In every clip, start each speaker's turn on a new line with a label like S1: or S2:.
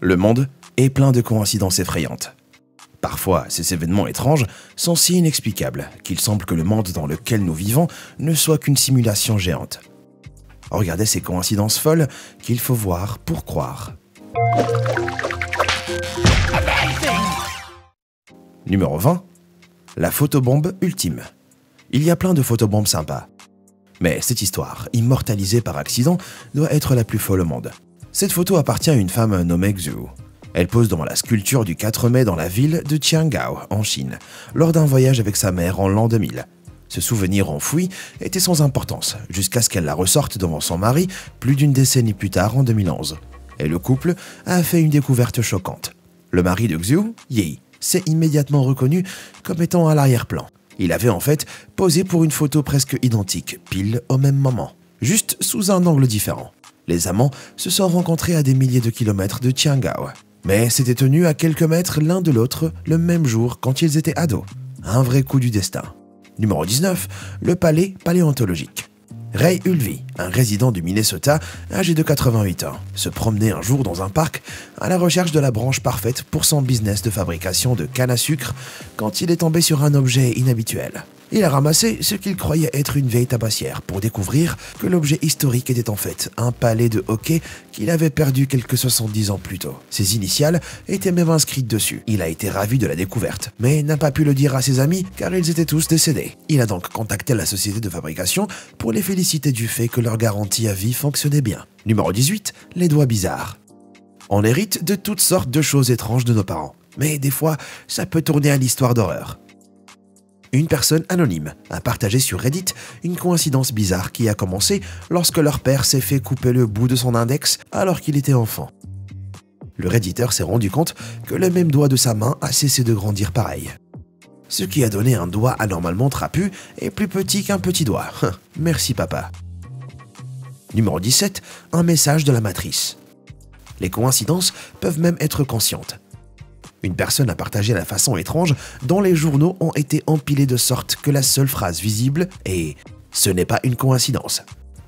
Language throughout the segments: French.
S1: Le monde est plein de coïncidences effrayantes. Parfois, ces événements étranges sont si inexplicables qu'il semble que le monde dans lequel nous vivons ne soit qu'une simulation géante. Regardez ces coïncidences folles qu'il faut voir pour croire. Numéro 20. La photobombe ultime. Il y a plein de photobombes sympas. Mais cette histoire, immortalisée par accident, doit être la plus folle au monde. Cette photo appartient à une femme nommée Xu. Elle pose devant la sculpture du 4 mai dans la ville de Tiangao, en Chine, lors d'un voyage avec sa mère en l'an 2000. Ce souvenir enfoui était sans importance, jusqu'à ce qu'elle la ressorte devant son mari plus d'une décennie plus tard, en 2011. Et le couple a fait une découverte choquante. Le mari de Xu, Yi, s'est immédiatement reconnu comme étant à l'arrière-plan. Il avait en fait posé pour une photo presque identique, pile au même moment, juste sous un angle différent. Les amants se sont rencontrés à des milliers de kilomètres de Tiangao, mais s'étaient tenus à quelques mètres l'un de l'autre le même jour quand ils étaient ados. Un vrai coup du destin. Numéro 19, le palais paléontologique. Ray Ulvey, un résident du Minnesota âgé de 88 ans, se promenait un jour dans un parc à la recherche de la branche parfaite pour son business de fabrication de canne à sucre quand il est tombé sur un objet inhabituel. Il a ramassé ce qu'il croyait être une vieille tabassière pour découvrir que l'objet historique était en fait un palais de hockey qu'il avait perdu quelques 70 ans plus tôt. Ses initiales étaient même inscrites dessus. Il a été ravi de la découverte, mais n'a pas pu le dire à ses amis car ils étaient tous décédés. Il a donc contacté la société de fabrication pour les féliciter du fait que leur garantie à vie fonctionnait bien. Numéro 18, les doigts bizarres. On hérite de toutes sortes de choses étranges de nos parents, mais des fois, ça peut tourner à l'histoire d'horreur. Une personne anonyme a partagé sur Reddit une coïncidence bizarre qui a commencé lorsque leur père s'est fait couper le bout de son index alors qu'il était enfant. Le redditeur s'est rendu compte que le même doigt de sa main a cessé de grandir pareil. Ce qui a donné un doigt anormalement trapu et plus petit qu'un petit doigt. Merci papa. Numéro 17, un message de la matrice. Les coïncidences peuvent même être conscientes. Une personne a partagé la façon étrange dont les journaux ont été empilés de sorte que la seule phrase visible est « Ce n'est pas une coïncidence ».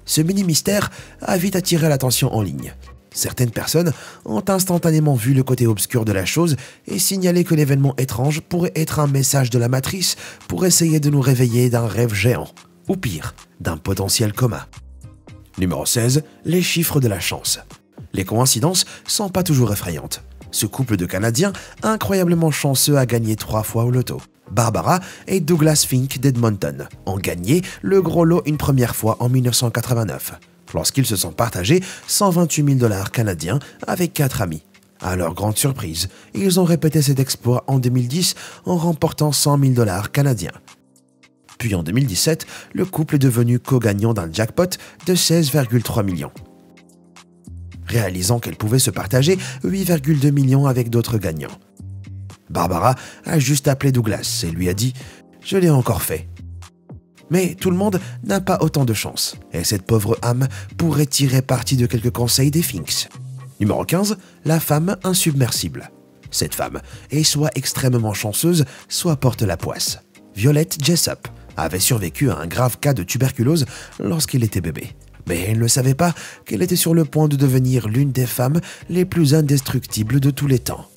S1: Ce mini-mystère a vite attiré l'attention en ligne. Certaines personnes ont instantanément vu le côté obscur de la chose et signalé que l'événement étrange pourrait être un message de la matrice pour essayer de nous réveiller d'un rêve géant, ou pire, d'un potentiel coma. Numéro 16, les chiffres de la chance. Les coïncidences sont pas toujours effrayantes. Ce couple de Canadiens incroyablement chanceux a gagné 3 fois au loto. Barbara et Douglas Fink d'Edmonton ont gagné le gros lot une première fois en 1989, lorsqu'ils se sont partagés 128 000 $ canadiens avec 4 amis. À leur grande surprise, ils ont répété cet exploit en 2010 en remportant 100 000 $ canadiens. Puis en 2017, le couple est devenu co-gagnant d'un jackpot de 16,3 millions. Réalisant qu'elle pouvait se partager 8,2 millions avec d'autres gagnants. Barbara a juste appelé Douglas et lui a dit « Je l'ai encore fait ». Mais tout le monde n'a pas autant de chance, et cette pauvre âme pourrait tirer parti de quelques conseils des Finks. Numéro 15, la femme insubmersible. Cette femme est soit extrêmement chanceuse, soit porte la poisse. Violette Jessop avait survécu à un grave cas de tuberculose lorsqu'elle était bébé. Mais elle ne savait pas qu'elle était sur le point de devenir l'une des femmes les plus indestructibles de tous les temps.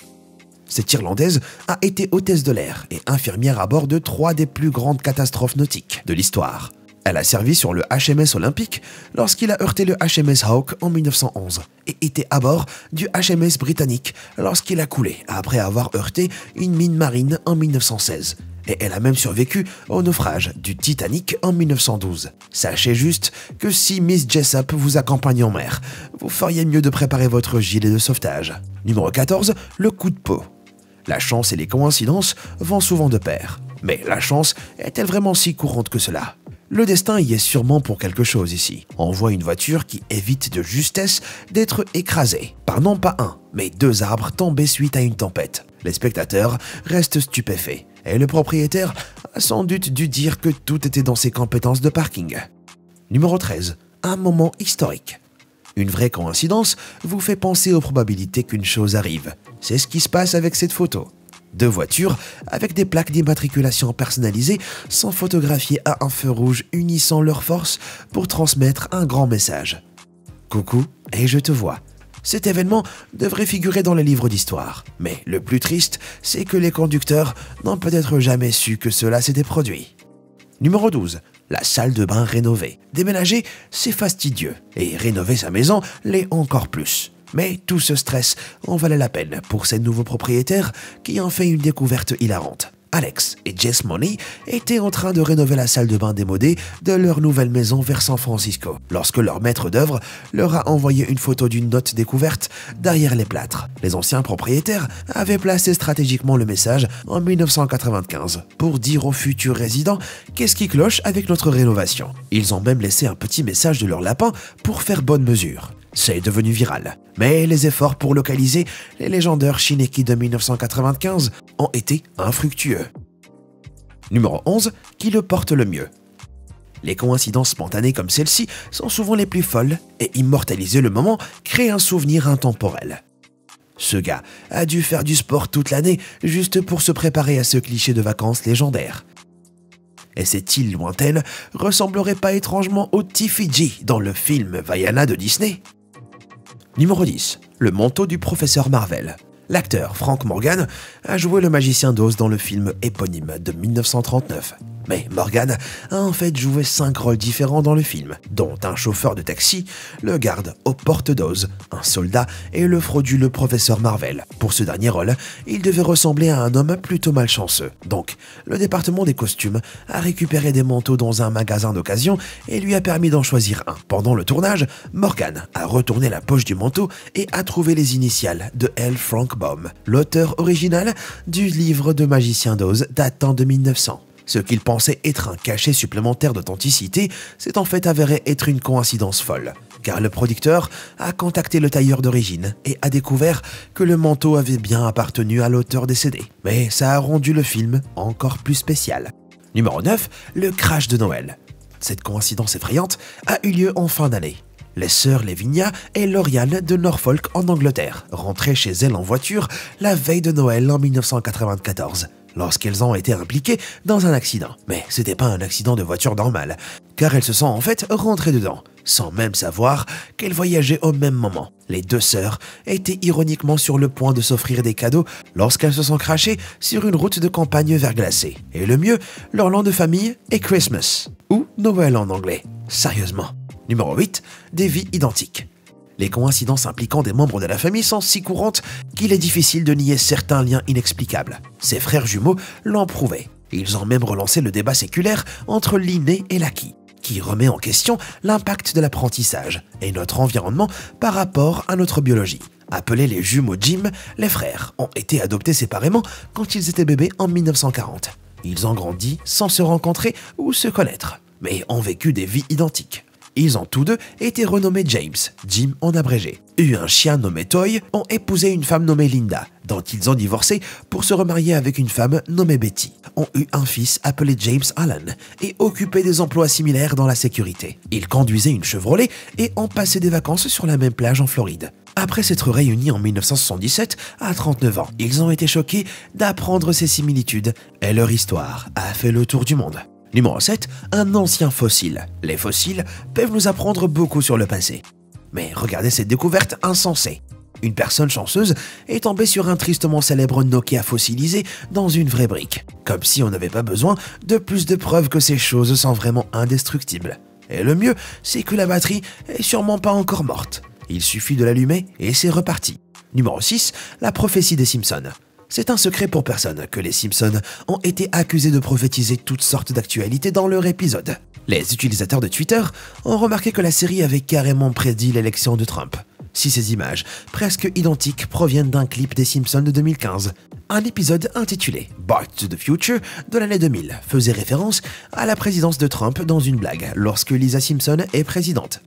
S1: Cette Irlandaise a été hôtesse de l'air et infirmière à bord de 3 des plus grandes catastrophes nautiques de l'histoire. Elle a servi sur le HMS Olympic lorsqu'il a heurté le HMS Hawke en 1911 et était à bord du HMS Britannique lorsqu'il a coulé après avoir heurté une mine marine en 1916. Et elle a même survécu au naufrage du Titanic en 1912. Sachez juste que si Miss Jessop vous accompagne en mer, vous feriez mieux de préparer votre gilet de sauvetage. Numéro 14, le coup de peau. La chance et les coïncidences vont souvent de pair. Mais la chance est-elle vraiment si courante que cela ? Le destin y est sûrement pour quelque chose ici. On voit une voiture qui évite de justesse d'être écrasée par non pas un, mais 2 arbres tombés suite à une tempête. Les spectateurs restent stupéfaits et le propriétaire a sans doute dû dire que tout était dans ses compétences de parking. Numéro 13, un moment historique. Une vraie coïncidence vous fait penser aux probabilités qu'une chose arrive. C'est ce qui se passe avec cette photo. 2 voitures avec des plaques d'immatriculation personnalisées sont photographiées à un feu rouge unissant leurs forces pour transmettre un grand message. Coucou et je te vois. Cet événement devrait figurer dans les livres d'histoire. Mais le plus triste, c'est que les conducteurs n'ont peut-être jamais su que cela s'était produit. Numéro 12. La salle de bain rénovée. Déménager, c'est fastidieux. Et rénover sa maison l'est encore plus. Mais tout ce stress en valait la peine pour ces nouveaux propriétaires qui ont fait une découverte hilarante. Alex et Jess Money étaient en train de rénover la salle de bain démodée de leur nouvelle maison vers San Francisco, lorsque leur maître d'œuvre leur a envoyé une photo d'une note découverte derrière les plâtres. Les anciens propriétaires avaient placé stratégiquement le message en 1995 pour dire aux futurs résidents qu'est-ce qui cloche avec notre rénovation. Ils ont même laissé un petit message de leur lapin pour faire bonne mesure. C'est devenu viral. Mais les efforts pour localiser les légendaires Shineki de 1995 ont été infructueux. Numéro 11, qui le porte le mieux. Les coïncidences spontanées comme celle-ci sont souvent les plus folles et immortaliser le moment crée un souvenir intemporel. Ce gars a dû faire du sport toute l'année juste pour se préparer à ce cliché de vacances légendaire. Et cette île lointaine ressemblerait pas étrangement au Tifiji dans le film Vaiana de Disney? Numéro 10. Le manteau du professeur Marvel. L'acteur Frank Morgan a joué le magicien d'Oz dans le film éponyme de 1939. Mais Morgan a en fait joué 5 rôles différents dans le film, dont un chauffeur de taxi, le garde aux portes d'Oz, un soldat et le frauduleux professeur Marvel. Pour ce dernier rôle, il devait ressembler à un homme plutôt malchanceux. Donc, le département des costumes a récupéré des manteaux dans un magasin d'occasion et lui a permis d'en choisir un. Pendant le tournage, Morgan a retourné la poche du manteau et a trouvé les initiales de L. Frank Baum, l'auteur original du livre de magicien d'Oz datant de 1900. Ce qu'il pensait être un cachet supplémentaire d'authenticité s'est en fait avéré être une coïncidence folle, car le producteur a contacté le tailleur d'origine et a découvert que le manteau avait bien appartenu à l'auteur décédé. Mais ça a rendu le film encore plus spécial. Numéro 9, le crash de Noël. Cette coïncidence effrayante a eu lieu en fin d'année. Les sœurs Lavinia et Lauriane de Norfolk en Angleterre rentraient chez elles en voiture la veille de Noël en 1994. Lorsqu'elles ont été impliquées dans un accident. Mais c'était pas un accident de voiture normal, car elles se sont en fait rentrées dedans, sans même savoir qu'elles voyageaient au même moment. Les deux sœurs étaient ironiquement sur le point de s'offrir des cadeaux lorsqu'elles se sont crashées sur une route de campagne verglacée. Et le mieux, leur nom de famille est Christmas, ou Noël en anglais. Sérieusement. Numéro 8, des vies identiques. Les coïncidences impliquant des membres de la famille sont si courantes qu'il est difficile de nier certains liens inexplicables. Ces frères jumeaux l'ont prouvé. Ils ont même relancé le débat séculaire entre l'inné et l'acquis, qui remet en question l'impact de l'apprentissage et notre environnement par rapport à notre biologie. Appelés les jumeaux Jim, les frères ont été adoptés séparément quand ils étaient bébés en 1940. Ils ont grandi sans se rencontrer ou se connaître, mais ont vécu des vies identiques. Ils ont tous deux été renommés James, Jim en abrégé, eu un chien nommé Toy, ont épousé une femme nommée Linda, dont ils ont divorcé pour se remarier avec une femme nommée Betty, ont eu un fils appelé James Allen et occupé des emplois similaires dans la sécurité. Ils conduisaient une Chevrolet et ont passé des vacances sur la même plage en Floride. Après s'être réunis en 1977, à 39 ans, ils ont été choqués d'apprendre ces similitudes et leur histoire a fait le tour du monde. Numéro 7, un ancien fossile. Les fossiles peuvent nous apprendre beaucoup sur le passé. Mais regardez cette découverte insensée. Une personne chanceuse est tombée sur un tristement célèbre Nokia fossilisé dans une vraie brique. Comme si on n'avait pas besoin de plus de preuves que ces choses sont vraiment indestructibles. Et le mieux, c'est que la batterie est sûrement pas encore morte. Il suffit de l'allumer et c'est reparti. Numéro 6, la prophétie des Simpsons. C'est un secret pour personne que les Simpsons ont été accusés de prophétiser toutes sortes d'actualités dans leur épisode. Les utilisateurs de Twitter ont remarqué que la série avait carrément prédit l'élection de Trump. Si ces images, presque identiques, proviennent d'un clip des Simpsons de 2015. Un épisode intitulé « Back to the Future » de l'année 2000 faisait référence à la présidence de Trump dans une blague lorsque Lisa Simpson est présidente.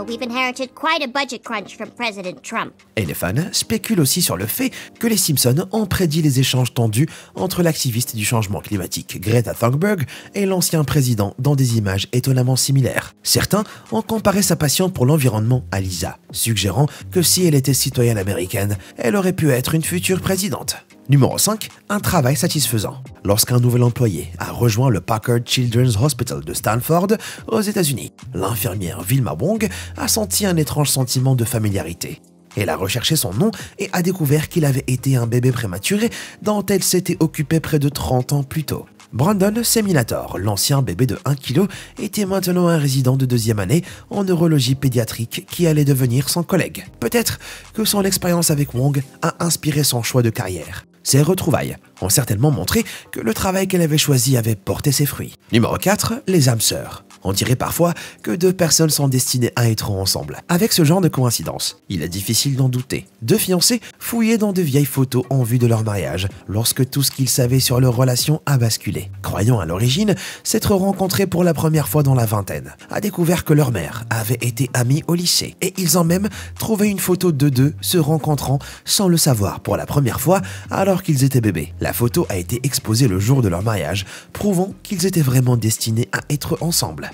S2: We've inherited quite a budget crunch from President Trump.
S1: Et les fans spéculent aussi sur le fait que les Simpsons ont prédit les échanges tendus entre l'activiste du changement climatique Greta Thunberg et l'ancien président dans des images étonnamment similaires. Certains ont comparé sa passion pour l'environnement à Lisa, suggérant que si elle était citoyenne américaine, elle aurait pu être une future présidente. Numéro 5. Un travail satisfaisant. Lorsqu'un nouvel employé a rejoint le Packard Children's Hospital de Stanford, aux États-Unis, l'infirmière Vilma Wong a senti un étrange sentiment de familiarité. Elle a recherché son nom et a découvert qu'il avait été un bébé prématuré dont elle s'était occupée près de 30 ans plus tôt. Brandon Seminator, l'ancien bébé de 1 kg, était maintenant un résident de 2e année en neurologie pédiatrique qui allait devenir son collègue. Peut-être que son expérience avec Wong a inspiré son choix de carrière. Ces retrouvailles ont certainement montré que le travail qu'elle avait choisi avait porté ses fruits. Numéro 4. Les âmes sœurs. On dirait parfois que 2 personnes sont destinées à être ensemble. Avec ce genre de coïncidence, il est difficile d'en douter. 2 fiancés fouillaient dans de vieilles photos en vue de leur mariage, lorsque tout ce qu'ils savaient sur leur relation a basculé. Croyant à l'origine s'être rencontrés pour la première fois dans la vingtaine, a découvert que leur mère avait été amie au lycée, et ils ont même trouvé une photo de 2 se rencontrant sans le savoir pour la première fois alors qu'ils étaient bébés. La photo a été exposée le jour de leur mariage, prouvant qu'ils étaient vraiment destinés à être ensemble.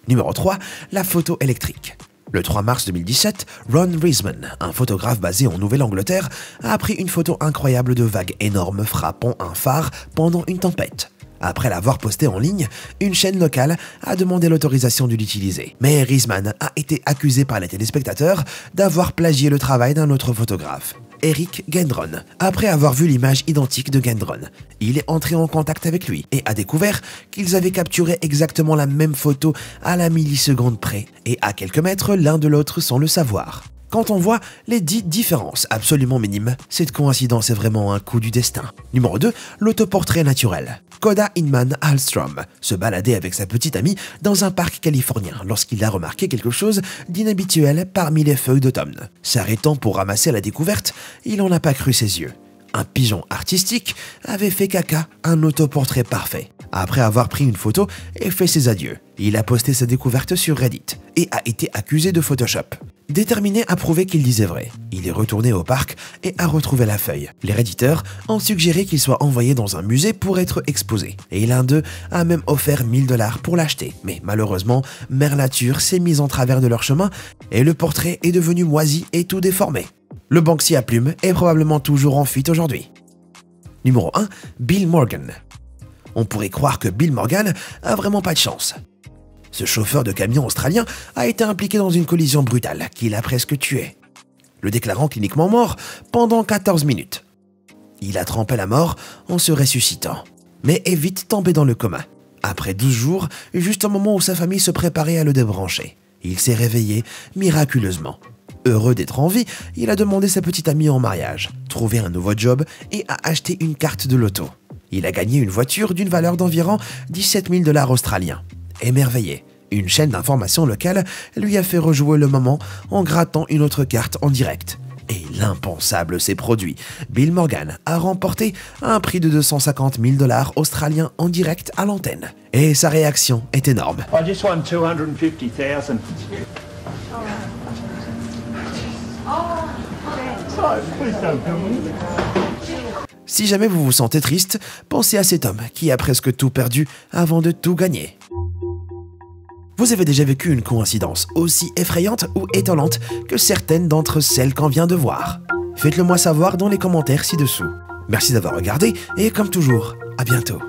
S1: Numéro 3. La photo électrique. Le 3 mars 2017, Ron Reisman, un photographe basé en Nouvelle-Angleterre, a pris une photo incroyable de vagues énormes frappant un phare pendant une tempête. Après l'avoir posté en ligne, une chaîne locale a demandé l'autorisation de l'utiliser. Mais Reisman a été accusé par les téléspectateurs d'avoir plagié le travail d'un autre photographe, Eric Gendron. Après avoir vu l'image identique de Gendron, il est entré en contact avec lui et a découvert qu'ils avaient capturé exactement la même photo à la milliseconde près et à quelques mètres l'un de l'autre sans le savoir. Quand on voit les 10 différences absolument minimes, cette coïncidence est vraiment un coup du destin. Numéro 2. L'autoportrait naturel. Koda Inman Hallstrom se baladait avec sa petite amie dans un parc californien lorsqu'il a remarqué quelque chose d'inhabituel parmi les feuilles d'automne. S'arrêtant pour ramasser la découverte, il n'en a pas cru ses yeux. Un pigeon artistique avait fait caca, un autoportrait parfait. Après avoir pris une photo et fait ses adieux, il a posté sa découverte sur Reddit et a été accusé de Photoshop. Déterminé à prouver qu'il disait vrai, il est retourné au parc et a retrouvé la feuille. Les Redditeurs ont suggéré qu'il soit envoyé dans un musée pour être exposé, et l'un d'eux a même offert 1000 $ pour l'acheter. Mais malheureusement, Mère Nature s'est mise en travers de leur chemin et le portrait est devenu moisi et tout déformé. Le Banksy à plumes est probablement toujours en fuite aujourd'hui. Numéro 1. Bill Morgan. On pourrait croire que Bill Morgan a vraiment pas de chance. Ce chauffeur de camion australien a été impliqué dans une collision brutale qui l'a presque tué, le déclarant cliniquement mort pendant 14 minutes. Il a trempé la mort en se ressuscitant, mais est vite tombé dans le coma. Après 12 jours, juste au moment où sa famille se préparait à le débrancher, il s'est réveillé miraculeusement. Heureux d'être en vie, il a demandé sa petite amie en mariage, trouvé un nouveau job et a acheté une carte de loto. Il a gagné une voiture d'une valeur d'environ 17 000 $ australiens. Émerveillé, une chaîne d'information locale lui a fait rejouer le moment en grattant une autre carte en direct. Et l'impensable s'est produit. Bill Morgan a remporté un prix de 250 000 $ australiens en direct à l'antenne. Et sa réaction est énorme.
S3: I just won 250,000. Please don't kill me.
S1: Si jamais vous vous sentez triste, pensez à cet homme qui a presque tout perdu avant de tout gagner. Vous avez déjà vécu une coïncidence aussi effrayante ou étonnante que certaines d'entre celles qu'on vient de voir? Faites-le moi savoir dans les commentaires ci-dessous. Merci d'avoir regardé et comme toujours, à bientôt.